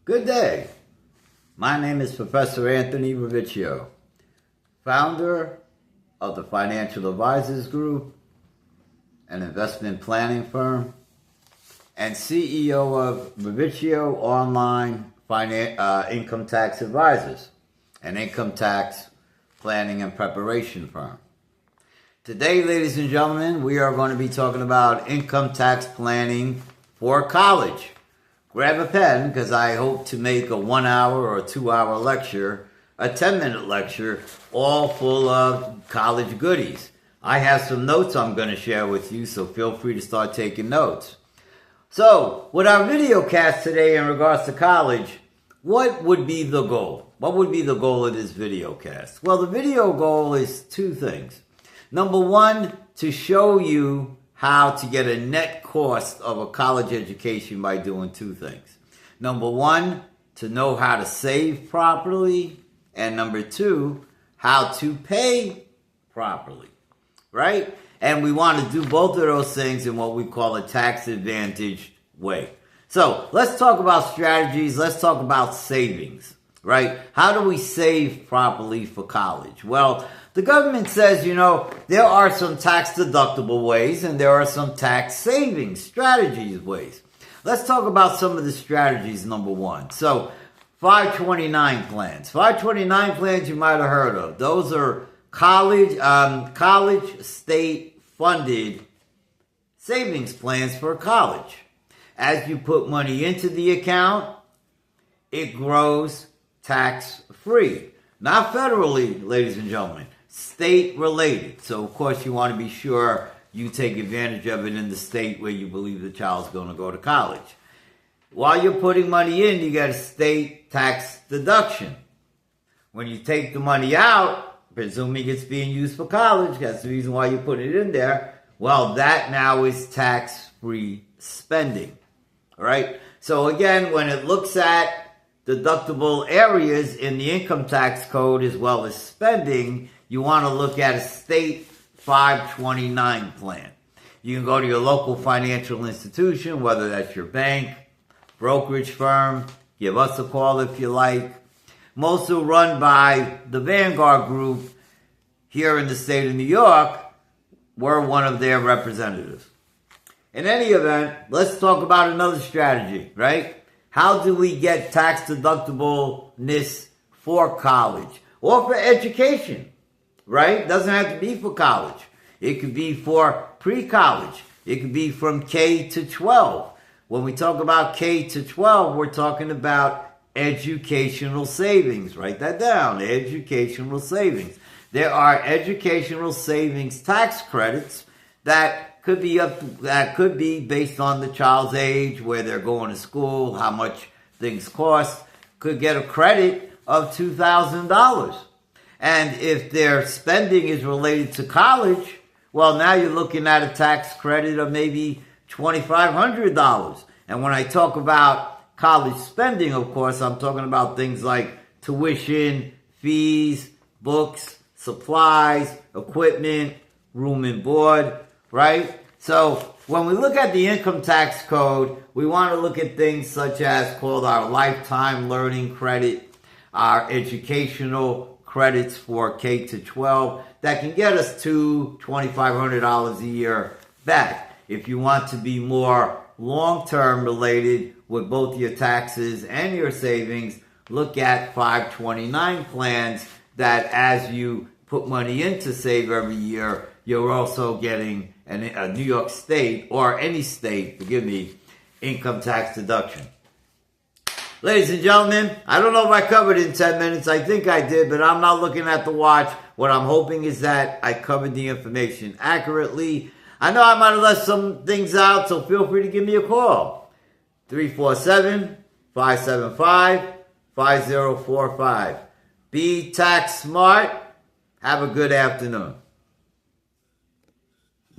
Good day. My name is Professor Anthony Ravicchio, founder of the Financial Advisors Group, an investment planning firm, and CEO of Ravicchio Online Income Tax Advisors, an income tax planning and preparation firm. Today, ladies and gentlemen, we are going to be talking about income tax planning for college. Grab a pen, because I hope to make a 1 hour or 2 hour lecture, a 10-minute lecture, all full of college goodies. I have some notes I'm going to share with you, so feel free to start taking notes. So, with our video cast today in regards to college, what would be the goal? What would be the goal of this video cast? Well, the video goal is two things. Number one, to show you how to get a net cost of a college education by doing two things. Number one, to know how to save properly. And number two, how to pay properly, right? And we want to do both of those things in what we call a tax advantaged way. So let's talk about strategies. Let's talk about savings, right? How do we save properly for college? Well, the government says, there are some tax deductible ways and there are some tax savings strategies ways. Let's talk about some of the strategies, number one. So 529 plans. 529 plans you might have heard of. Those are college state funded savings plans for college. As you put money into the account, it grows tax free. Not federally, ladies and gentlemen. State related. So of course you want to be sure you take advantage of it in the state where you believe the child's going to go to college. While you're putting money in, you get a state tax deduction. When you take the money out, presuming it's being used for college, that's the reason why you put it in there, well, that now is tax-free spending. All right? So again, when it looks at deductible areas in the income tax code as well as spending, you want to look at a state 529 plan. You can go to your local financial institution, whether that's your bank, brokerage firm, give us a call if you like. Most are run by the Vanguard Group here in the state of New York. We're one of their representatives. In any event, let's talk about another strategy, right? How do we get tax deductibleness for college or for education, right? Doesn't have to be for college. It could be for pre-college. It could be from K to 12. When we talk about K to 12, we're talking about educational savings. Write that down, educational savings. There are educational savings tax credits that could be based on the child's age, where they're going to school, how much things cost. Could get a credit of $2,000. And if their spending is related to college, well, now you're looking at a tax credit of maybe $2,500. And when I talk about college spending, of course, I'm talking about things like tuition, fees, books, supplies, equipment, room and board, right? So when we look at the income tax code, we want to look at things such as called our lifetime learning credit, our educational credits for K to 12 that can get us to $2,500 a year back. If you want to be more long-term related with both your taxes and your savings, look at 529 plans that as you put money in to save every year, you're also getting a New York State or any state, income tax deduction. Ladies and gentlemen, I don't know if I covered it in 10 minutes. I think I did, but I'm not looking at the watch. What I'm hoping is that I covered the information accurately. I know I might have left some things out, so feel free to give me a call. 347-575-5045. Be tax smart. Have a good afternoon.